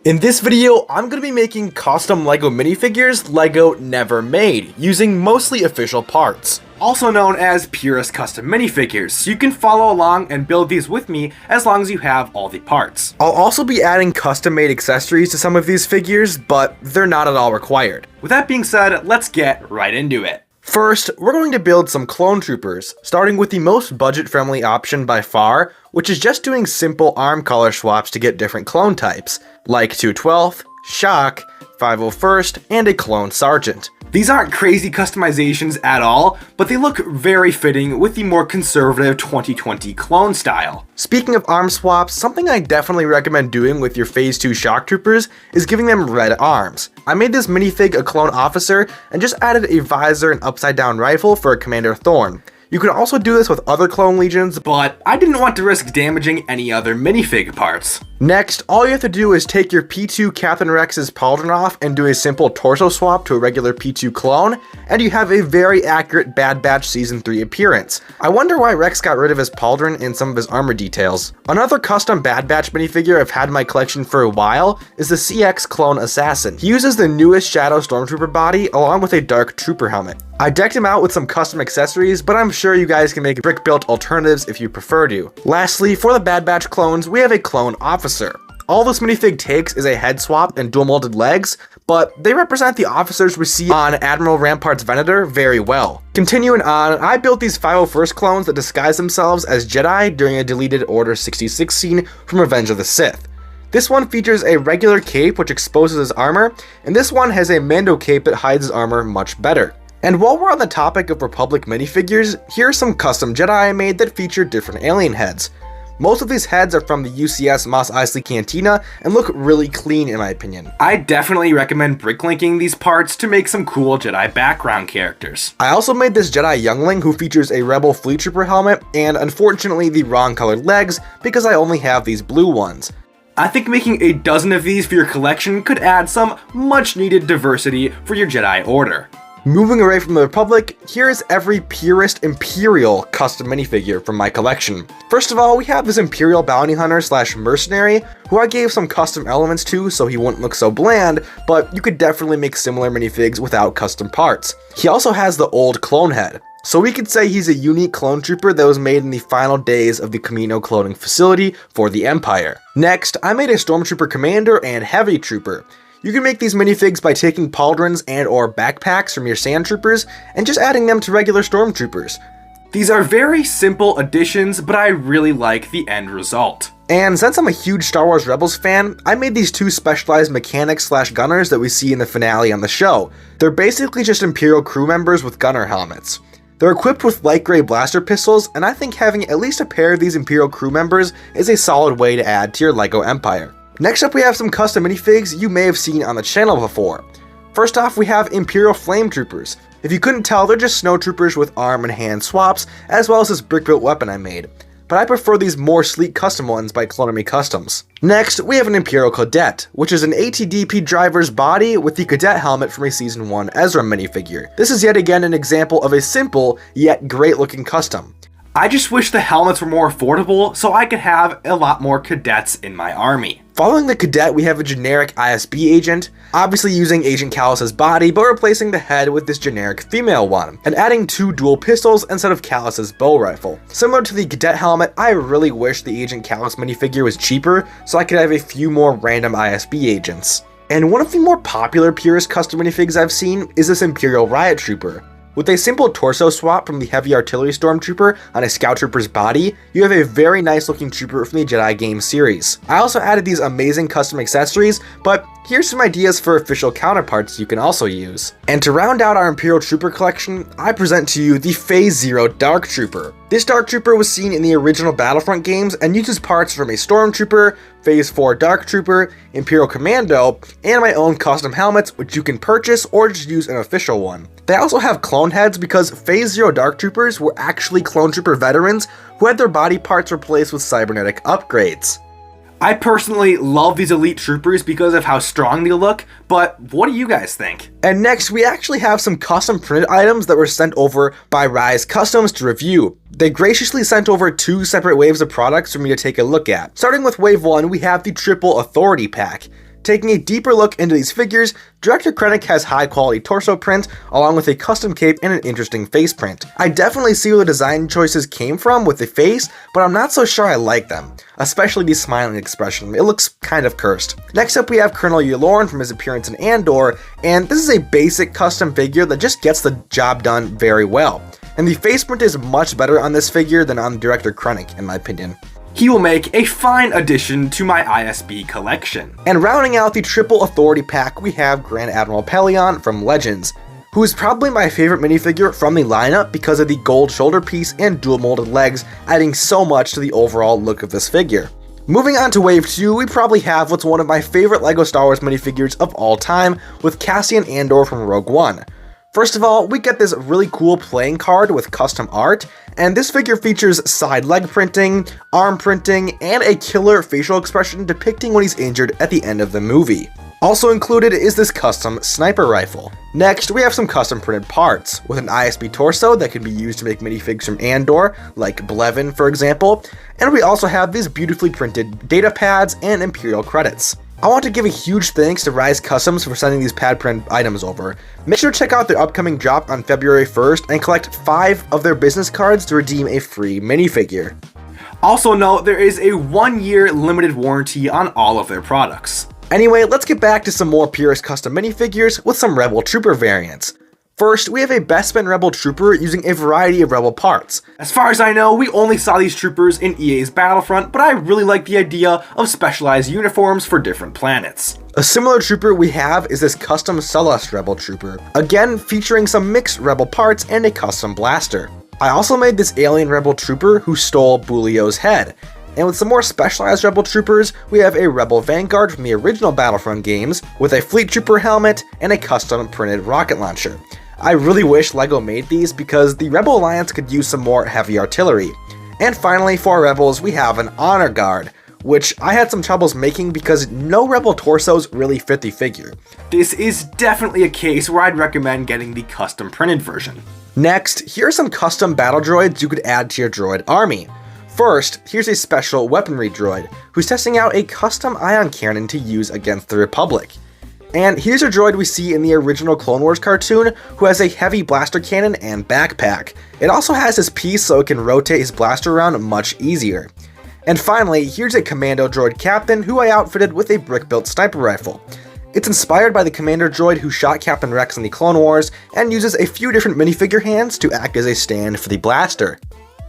In this video, I'm going to be making custom LEGO minifigures LEGO never made, using mostly official parts, also known as Purest Custom Minifigures, so you can follow along and build these with me as long as you have all the parts. I'll also be adding custom made accessories to some of these figures, but they're not at all required. With that being said, let's get right into it. First, we're going to build some clone troopers, starting with the most budget-friendly option by far, which is just doing simple arm color swaps to get different clone types, like 212th, Shock, 501st, and a clone sergeant. These aren't crazy customizations at all, but they look very fitting with the more conservative 2020 clone style. Speaking of arm swaps, something I definitely recommend doing with your Phase 2 Shock Troopers is giving them red arms. I made this minifig a clone officer and just added a visor and upside down rifle for a Commander Thorn. You can also do this with other clone legions, but I didn't want to risk damaging any other minifig parts. Next, all you have to do is take your P2 Captain Rex's pauldron off and do a simple torso swap to a regular P2 clone, and you have a very accurate Bad Batch Season 3 appearance. I wonder why Rex got rid of his pauldron and some of his armor details. Another custom Bad Batch minifigure I've had in my collection for a while is the CX Clone Assassin. He uses the newest Shadow Stormtrooper body along with a Dark Trooper helmet. I decked him out with some custom accessories, but I'm sure you guys can make brick-built alternatives if you prefer to. Lastly, for the Bad Batch clones, we have a clone officer. All this minifig takes is a head swap and dual molded legs, but they represent the officers we see on Admiral Rampart's Venator very well. Continuing on, I built these 501st clones that disguise themselves as Jedi during a deleted Order 66 scene from Revenge of the Sith. This one features a regular cape which exposes his armor, and this one has a Mando cape that hides his armor much better. And while we're on the topic of Republic minifigures, here are some custom Jedi I made that feature different alien heads. Most of these heads are from the UCS Mos Eisley Cantina and look really clean in my opinion. I definitely recommend bricklinking these parts to make some cool Jedi background characters. I also made this Jedi youngling who features a Rebel Fleet Trooper helmet and unfortunately the wrong colored legs because I only have these blue ones. I think making a dozen of these for your collection could add some much needed diversity for your Jedi Order. Moving away from the Republic, here is every Purest Imperial custom minifigure from my collection. First of all, we have this Imperial bounty hunter slash mercenary, who I gave some custom elements to so he wouldn't look so bland, but you could definitely make similar minifigs without custom parts. He also has the old clone head, so we could say he's a unique clone trooper that was made in the final days of the Camino cloning facility for the Empire. Next, I made a Stormtrooper Commander and Heavy Trooper. You can make these minifigs by taking pauldrons and or backpacks from your sand troopers and just adding them to regular stormtroopers. These are very simple additions, but I really like the end result. And since I'm a huge Star Wars Rebels fan, I made these two specialized mechanics slash gunners that we see in the finale on the show. They're basically just Imperial crew members with gunner helmets. They're equipped with light gray blaster pistols, and I think having at least a pair of these Imperial crew members is a solid way to add to your LEGO Empire. Next up we have some custom minifigs you may have seen on the channel before. First off we have Imperial Flame Troopers. If you couldn't tell, they're just snowtroopers with arm and hand swaps, as well as this brick-built weapon I made. But I prefer these more sleek custom ones by Clonomy Customs. Next, we have an Imperial Cadet, which is an ATDP driver's body with the cadet helmet from a Season 1 Ezra minifigure. This is yet again an example of a simple, yet great looking custom. I just wish the helmets were more affordable so I could have a lot more cadets in my army. Following the cadet, we have a generic ISB agent, obviously using Agent Callus's body, but replacing the head with this generic female one, and adding two dual pistols instead of Callus's bow rifle. Similar to the cadet helmet, I really wish the Agent Callus minifigure was cheaper so I could have a few more random ISB agents. And one of the more popular Purest custom minifigs I've seen is this Imperial Riot Trooper. With a simple torso swap from the Heavy Artillery Stormtrooper on a Scout Trooper's body, you have a very nice looking trooper from the Jedi game series. I also added these amazing custom accessories, but here's some ideas for official counterparts you can also use. And to round out our Imperial Trooper collection, I present to you the Phase 0 Dark Trooper. This Dark Trooper was seen in the original Battlefront games and uses parts from a Stormtrooper, Phase 4 Dark Trooper, Imperial Commando, and my own custom helmets which you can purchase or just use an official one. They also have clone heads because Phase 0 Dark Troopers were actually clone trooper veterans who had their body parts replaced with cybernetic upgrades. I personally love these elite troopers because of how strong they look, but what do you guys think? And next, we actually have some custom printed items that were sent over by Rise Customs to review. They graciously sent over 2 separate waves of products for me to take a look at. Starting with wave 1, we have the Triple Authority Pack. Taking a deeper look into these figures, Director Krennic has high quality torso print, along with a custom cape and an interesting face print. I definitely see where the design choices came from with the face, but I'm not so sure I like them. Especially the smiling expression, it looks kind of cursed. Next up we have Colonel Yulorn from his appearance in Andor, and this is a basic custom figure that just gets the job done very well. And the face print is much better on this figure than on Director Krennic, in my opinion. He will make a fine addition to my ISB collection. And rounding out the triple authority pack, we have Grand Admiral Pellaeon from Legends, who is probably my favorite minifigure from the lineup because of the gold shoulder piece and dual molded legs, adding so much to the overall look of this figure. Moving on to Wave 2, we probably have what's one of my favorite LEGO Star Wars minifigures of all time, with Cassian Andor from Rogue One. First of all, we get this really cool playing card with custom art, and this figure features side leg printing, arm printing, and a killer facial expression depicting when he's injured at the end of the movie. Also included is this custom sniper rifle. Next, we have some custom printed parts, with an ISB torso that can be used to make minifigs from Andor, like Blevin for example, and we also have these beautifully printed data pads and Imperial credits. I want to give a huge thanks to Rise Customs for sending these pad print items over. Make sure to check out their upcoming drop on February 1st and collect 5 of their business cards to redeem a free minifigure. Also note, there is a 1-year limited warranty on all of their products. Anyway, let's get back to some more Purest custom minifigures with some Rebel Trooper variants. First, we have a Bespin Rebel Trooper using a variety of Rebel parts. As far as I know, we only saw these troopers in EA's Battlefront, but I really like the idea of specialized uniforms for different planets. A similar trooper we have is this custom Sullust Rebel Trooper, again featuring some mixed Rebel parts and a custom blaster. I also made this alien Rebel Trooper who stole Bulio's head. And with some more specialized Rebel Troopers, we have a Rebel Vanguard from the original Battlefront games with a Fleet Trooper helmet and a custom printed rocket launcher. I really wish LEGO made these because the Rebel Alliance could use some more heavy artillery. And finally, for Rebels, we have an Honor Guard, which I had some troubles making because no Rebel torsos really fit the figure. This is definitely a case where I'd recommend getting the custom printed version. Next, here are some custom battle droids you could add to your droid army. First, here's a special weaponry droid, who's testing out a custom ion cannon to use against the Republic. And here's a droid we see in the original Clone Wars cartoon, who has a heavy blaster cannon and backpack. It also has this piece so it can rotate his blaster around much easier. And finally, here's a Commando droid captain who I outfitted with a brick-built sniper rifle. It's inspired by the Commander droid who shot Captain Rex in the Clone Wars, and uses a few different minifigure hands to act as a stand for the blaster.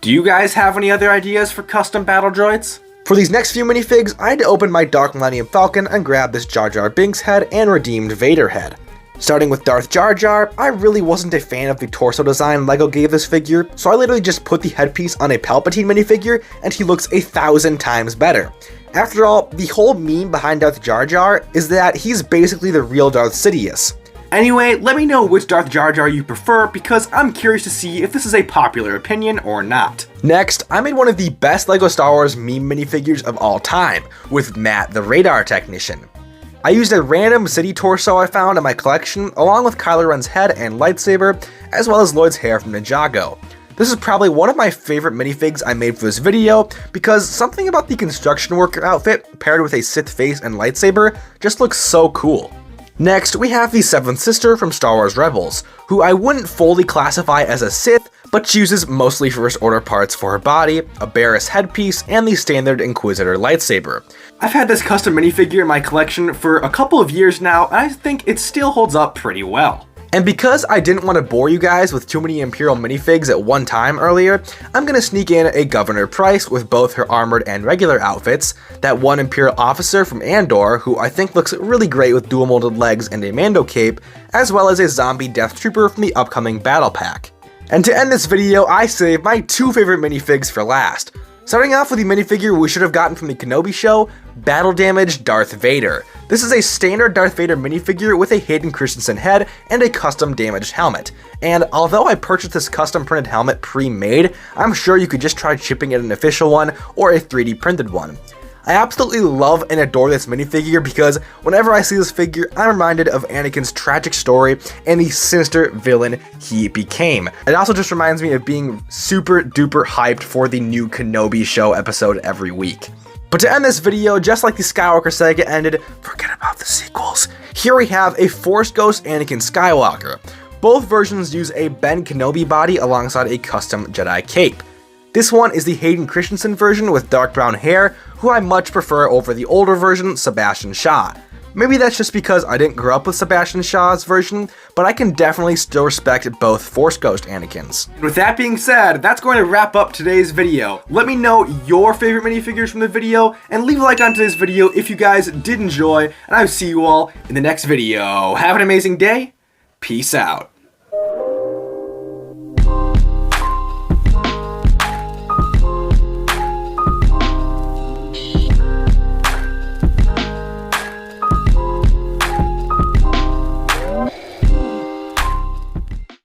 Do you guys have any other ideas for custom battle droids? For these next few minifigs, I had to open my Dark Millennium Falcon and grab this Jar Jar Binks head and redeemed Vader head. Starting with Darth Jar Jar, I really wasn't a fan of the torso design LEGO gave this figure, so I literally just put the headpiece on a Palpatine minifigure and he looks 1,000 times better. After all, the whole meme behind Darth Jar Jar is that he's basically the real Darth Sidious. Anyway, let me know which Darth Jar Jar you prefer because I'm curious to see if this is a popular opinion or not. Next, I made one of the best LEGO Star Wars meme minifigures of all time, with Matt the Radar Technician. I used a random city torso I found in my collection, along with Kylo Ren's head and lightsaber, as well as Lloyd's hair from Ninjago. This is probably one of my favorite minifigs I made for this video, because something about the construction worker outfit paired with a Sith face and lightsaber just looks so cool. Next, we have the 7th Sister from Star Wars Rebels, who I wouldn't fully classify as a Sith, but chooses mostly First Order parts for her body, a Barriss headpiece, and the standard Inquisitor lightsaber. I've had this custom minifigure in my collection for a couple of years now, and I think it still holds up pretty well. And because I didn't want to bore you guys with too many Imperial minifigs at one time earlier, I'm gonna sneak in a Governor Price with both her armored and regular outfits, that one Imperial officer from Andor, who I think looks really great with dual molded legs and a Mando cape, as well as a zombie Death Trooper from the upcoming Battle Pack. And to end this video, I saved my 2 favorite minifigs for last. Starting off with the minifigure we should have gotten from the Kenobi show, Battle Damaged Darth Vader. This is a standard Darth Vader minifigure with a Hayden Christensen head and a custom damaged helmet. And although I purchased this custom printed helmet pre-made, I'm sure you could just try chipping in an official one or a 3D printed one. I absolutely love and adore this minifigure because whenever I see this figure, I'm reminded of Anakin's tragic story and the sinister villain he became. It also just reminds me of being super duper hyped for the new Kenobi show episode every week. But to end this video, just like the Skywalker saga ended, forget about the sequels. Here we have a Force Ghost Anakin Skywalker. Both versions use a Ben Kenobi body alongside a custom Jedi cape. This one is the Hayden Christensen version with dark brown hair, who I much prefer over the older version, Sebastian Shaw. Maybe that's just because I didn't grow up with Sebastian Shaw's version, but I can definitely still respect both Force Ghost Anakins. And with that being said, that's going to wrap up today's video. Let me know your favorite minifigures from the video, and leave a like on today's video if you guys did enjoy, and I'll see you all in the next video. Have an amazing day. Peace out.